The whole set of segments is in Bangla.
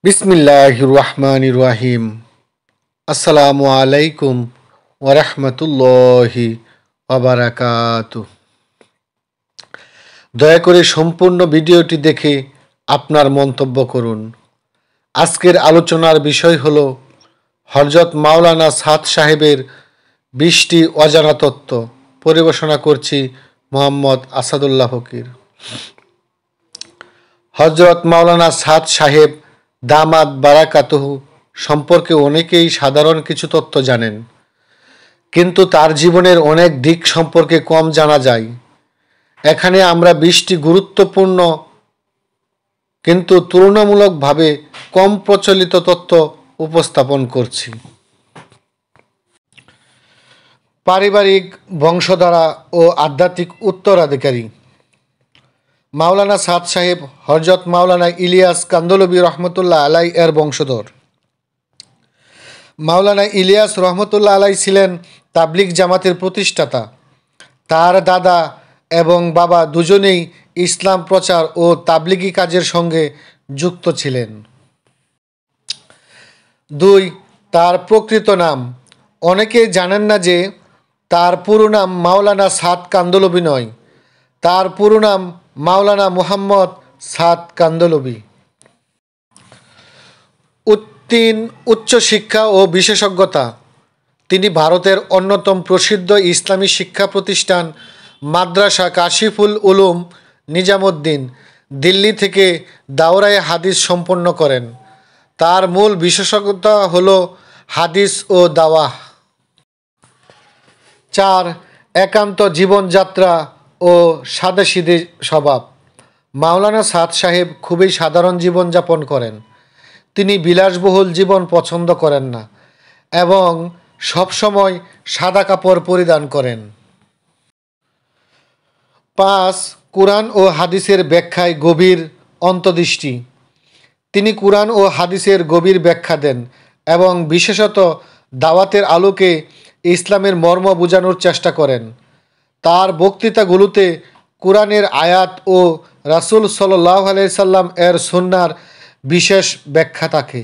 বিসমিল্লাহির রহমানির রহিম। আসসালামু আলাইকুম ওরহমতুল্লাহি ওয়াবারাকাতুহু। দয়া করে সম্পূর্ণ ভিডিওটি দেখে আপনার মন্তব্য করুন। আজকের আলোচনার বিষয় হল হযরত মাওলানা সাদ সাহেবের 20টি অজানা তত্ত্ব। পরিবেশনা করছি মোহাম্মদ আসাদুল্লাহ ফকির। হযরত মাওলানা সাদ সাহেব দামাত বারাকাতুহু সম্পর্কে অনেকেই সাধারণ কিছু তথ্য জানেন, কিন্তু তার জীবনের অনেক দিক সম্পর্কে কম জানা যায়। এখানে আমরা 20টি গুরুত্বপূর্ণ কিন্তু তুলনামূলকভাবে কম প্রচলিত তথ্য উপস্থাপন করছি। পারিবারিক বংশধারা ও আধ্যাত্মিক উত্তরাধিকারী। মাওলানা সাদ সাহেব হযরত মাওলানা ইলিয়াস কান্দলবী রহমতুল্লাহ আলাই এর বংশধর। মাওলানা ইলিয়াস রহমতুল্লাহ আলাই ছিলেন তাবলিগ জামাতের প্রতিষ্ঠাতা। তার দাদা এবং বাবা দুজনেই ইসলাম প্রচার ও তাবলিগি কাজের সঙ্গে যুক্ত ছিলেন। 2. তার প্রকৃত নাম। অনেকেই জানেন না যে তার পুরো নাম মাওলানা সাদ কান্দলবী নয়, তার পুরো নাম মাওলানা মুহাম্মদ সাদ কান্দলবী। উচ্চশিক্ষা ও বিশেষজ্ঞতা। তিনি ভারতের অন্যতম প্রসিদ্ধ ইসলামী শিক্ষা প্রতিষ্ঠান মাদ্রাসা কাশিফুল উলুম নিজামুদ্দিন দিল্লি থেকে দাওরায়ে হাদিস সম্পন্ন করেন। তার মূল বিশেষজ্ঞতা হল হাদিস ও দাওয়াহ। 4. একান্ত জীবনযাত্রা ও সাদাসিধে স্বভাব। মাওলানা সাদ সাহেব খুবই সাধারণ জীবনযাপন করেন। তিনি বিলাসবহুল জীবন পছন্দ করেন না এবং সবসময় সাদা কাপড় পরিধান করেন। 5. কুরআন ও হাদিসের ব্যাখ্যায় গভীর অন্তর্দৃষ্টি। তিনি কুরআন ও হাদিসের গভীর ব্যাখ্যা দেন এবং বিশেষত দাওয়াতের আলোকে ইসলামের মর্ম বোঝানোর চেষ্টা করেন। তার বক্তৃতাগুলোতে কুরআনের আয়াত ও রাসূল সাল্লাল্লাহু আলাইহি সাল্লাম এর সুন্নাহর বিশেষ ব্যাখ্যা থাকে।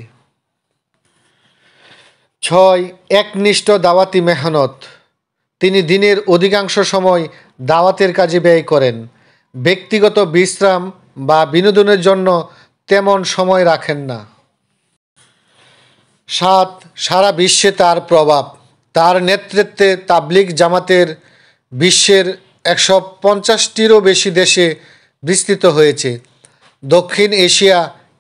6. একনিষ্ঠ দাওয়াতি মেহনত। তিনি দিনের অধিকাংশ সময় দাওয়াতের কাজে ব্যয় করেন। ব্যক্তিগত বিশ্রাম বা বিনোদনের জন্য তেমন সময় রাখেন না। 7. সারা বিশ্বে তার প্রভাব। তার নেতৃত্বে তাবলিগ জামাতের বিশ্বের 150টিরও বেশি দেশে বিস্তৃত হয়েছে। দক্ষিণ এশিয়া,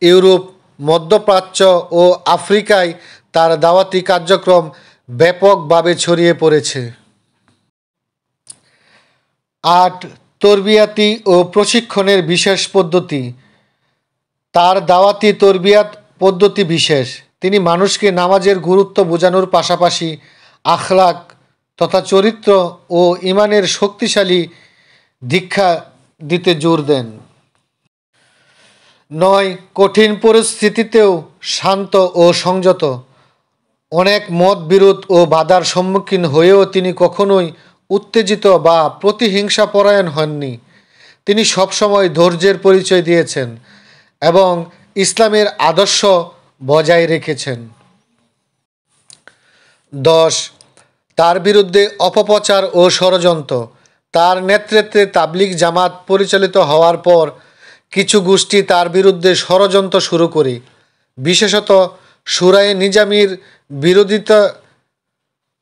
ইউরোপ, মধ্যপ্রাচ্য ও আফ্রিকায় তার দাওয়াতি কার্যক্রম ব্যাপকভাবে ছড়িয়ে পড়েছে। 8. তরবিয়াতি ও প্রশিক্ষণের বিশেষ পদ্ধতি। তার দাওয়াতি তরবিয়াত পদ্ধতি বিশেষ। তিনি মানুষকে নামাজের গুরুত্ব বোঝানোর পাশাপাশি আখলাক তথা চরিত্র ও ঈমানের শক্তিশালী দীক্ষা দিতে জোর দেন। 9. কঠিন পরিস্থিতিতেও শান্ত ও সংযত। অনেক মতবিরোধ ও বাধার সম্মুখীন হয়েও তিনি কখনোই উত্তেজিত বা প্রতিহিংসাপরায়ণ হননি। তিনি সবসময় ধৈর্যের পরিচয় দিয়েছেন এবং ইসলামের আদর্শ বজায় রেখেছেন। 10. তার বিরুদ্ধে অপপ্রচার ও ষড়যন্ত্র। তার নেতৃত্বে তাবলিগ জামাত পরিচালিত হওয়ার পর কিছু গোষ্ঠী তার বিরুদ্ধে ষড়যন্ত্র শুরু করে, বিশেষত শুরায়ে নিজামীর বিরোধিতা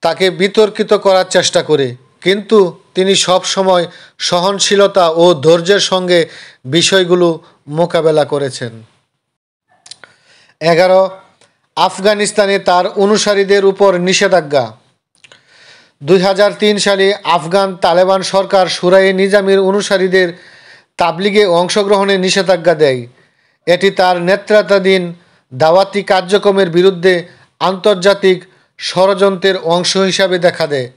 তাকে বিতর্কিত করার চেষ্টা করে, কিন্তু তিনি সব সময় সহনশীলতা ও ধৈর্যের সঙ্গে বিষয়গুলো মোকাবেলা করেছেন। 11. আফগানিস্তানে তার অনুসারীদের উপর নিষেধাজ্ঞা। 2003 সালে আফগান তালেবান সরকার শুরায়ে নিজামীর অনুসারীদের তাবলিগে অংশগ্রহণে নিষেধাজ্ঞা দেয়। এটি তার নেতৃত্বাধীন দাওয়াতি কার্যক্রমের বিরুদ্ধে আন্তর্জাতিক ষড়যন্ত্রের অংশ হিসাবে দেখা দেয়।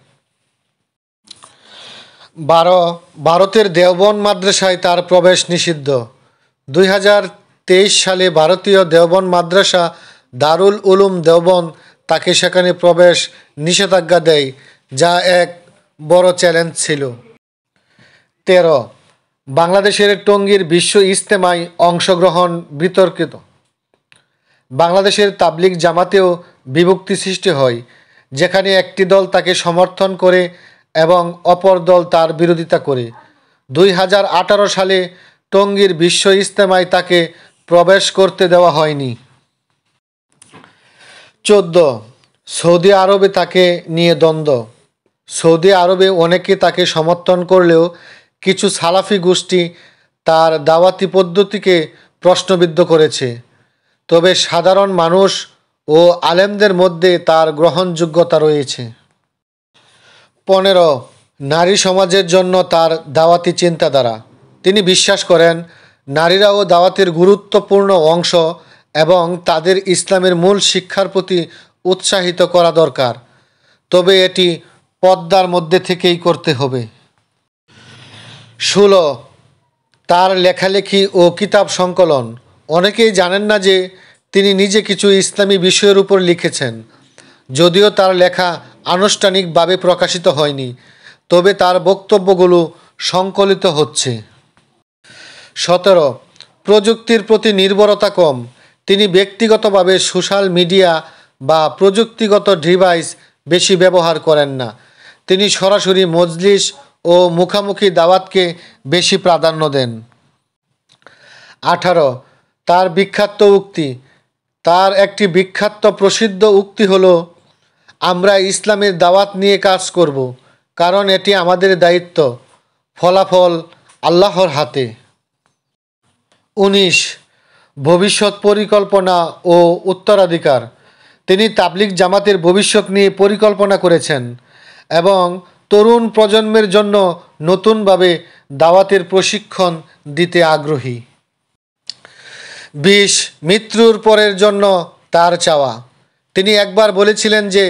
12. ভারতের দেওবন্দ মাদ্রাসায় তার প্রবেশ নিষিদ্ধ। 2023 সালে ভারতীয় দেওবন্দ মাদ্রাসা দারুল উলুম দেওবন্দ তাকে সেখানে প্রবেশ নিষেধাজ্ঞা দেয়, যা এক বড় চ্যালেঞ্জ ছিল। 13. বাংলাদেশের টঙ্গীর বিশ্ব ইজতেমায় অংশগ্রহণ বিতর্কিত। বাংলাদেশের তাবলিগ জামাতেও বিভক্তি সৃষ্টি হয়, যেখানে একটি দল তাকে সমর্থন করে এবং অপর দল তার বিরোধিতা করে। 2018 সালে টঙ্গীর বিশ্ব ইজতেমায় তাকে প্রবেশ করতে দেওয়া হয়নি। 14, সৌদি আরবে তাকে নিয়ে দ্বন্দ্ব। সৌদি আরবে অনেকে তাকে সমর্থন করলেও কিছু সালাফি গোষ্ঠী তার দাওয়াতি পদ্ধতিকে প্রশ্নবিদ্ধ করেছে। তবে সাধারণ মানুষ ও আলেমদের মধ্যে তার গ্রহণযোগ্যতা রয়েছে। 15, নারী সমাজের জন্য তার দাওয়াতি চিন্তাধারা। তিনি বিশ্বাস করেন নারীরাও দাওয়াতের গুরুত্বপূর্ণ অংশ এবং তাদের ইসলামের মূল শিক্ষার প্রতি উৎসাহিত করা দরকার, তবে এটি পর্দার মধ্যে থেকেই করতে হবে। 16, তার লেখালেখি ও কিতাব সংকলন। অনেকেই জানেন না যে তিনি নিজে কিছু ইসলামী বিষয়ের উপর লিখেছেন। যদিও তার লেখা আনুষ্ঠানিকভাবে প্রকাশিত হয়নি, তবে তার বক্তব্যগুলো সংকলিত হচ্ছে। 17, প্রযুক্তির প্রতি নির্ভরতা কম। তিনি ব্যক্তিগতভাবে সোশ্যাল মিডিয়া বা প্রযুক্তিগত ডিভাইস বেশি ব্যবহার করেন না। তিনি সরাসরি মজলিস ও মুখামুখি দাওয়াতকে বেশি প্রাধান্য দেন। 18, তার বিখ্যাত উক্তি। তার একটি বিখ্যাত প্রসিদ্ধ উক্তি হলো, আমরা ইসলামের দাওয়াত নিয়ে কাজ করব, কারণ এটি আমাদের দায়িত্ব, ফলাফল আল্লাহর হাতে। 19, ভবিষ্যৎ পরিকল্পনা ও উত্তরাধিকার। তিনি তাবলিগ জামাতের ভবিষ্যৎ নিয়ে পরিকল্পনা করেছেন এবং তরুণ প্রজন্মের জন্য নতুনভাবে দাওয়াতের প্রশিক্ষণ দিতে আগ্রহী। 20, মৃত্যুর পরের জন্য তার চাওয়া। তিনি একবার বলেছিলেন যে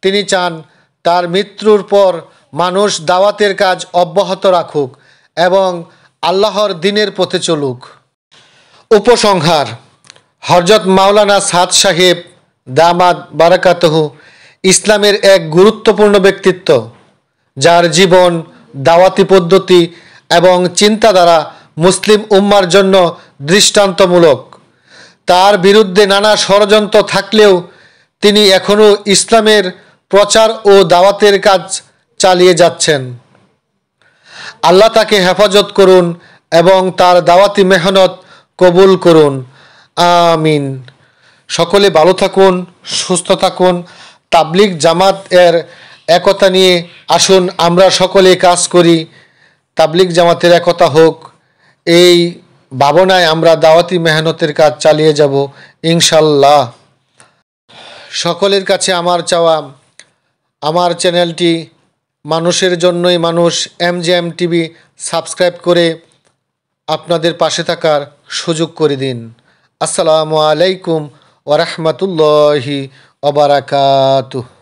তিনি চান তার মৃত্যুর পর মানুষ দাওয়াতের কাজ অব্যাহত রাখুক এবং আল্লাহর দ্বীনের পথে চলুক। উপসংহার: হযরত মাওলানা সাদ সাহেব দামাত বারাকাতুহু ইসলামের এক গুরুত্বপূর্ণ ব্যক্তিত্ব, যার জীবন, দাওয়াতি পদ্ধতি এবং চিন্তাধারা মুসলিম উম্মার জন্য দৃষ্টান্তমূলক। তার বিরুদ্ধে নানা ষড়যন্ত্র থাকলেও তিনি এখনও ইসলামের প্রচার ও দাওয়াতের কাজ চালিয়ে যাচ্ছেন। আল্লাহ তাকে হেফাজত করুন এবং তার দাওয়াতি মেহনত কবুল করুন, আমিন। সকলে ভালো থাকুন, সুস্থ থাকুন। তাবলিগ জামাত এর একতা নিয়ে আসুন আমরা সকলে কাজ করি। তাবলিগ জামাতের একতা হোক, এই ভাবনায় আমরা দাওয়াতি মেহনতের কাজ চালিয়ে যাব ইনশাল্লাহ। সকলের কাছে আমার চাওয়া, আমার চ্যানেলটি মানুষের জন্যই মানুষ MJM টিভি সাবস্ক্রাইব করে আপনাদের পাশে থাকার সুযোগ করে দিন। আসসালামু আলাইকুম ওয়া রাহমাতুল্লাহি ওয়া বারাকাতুহু।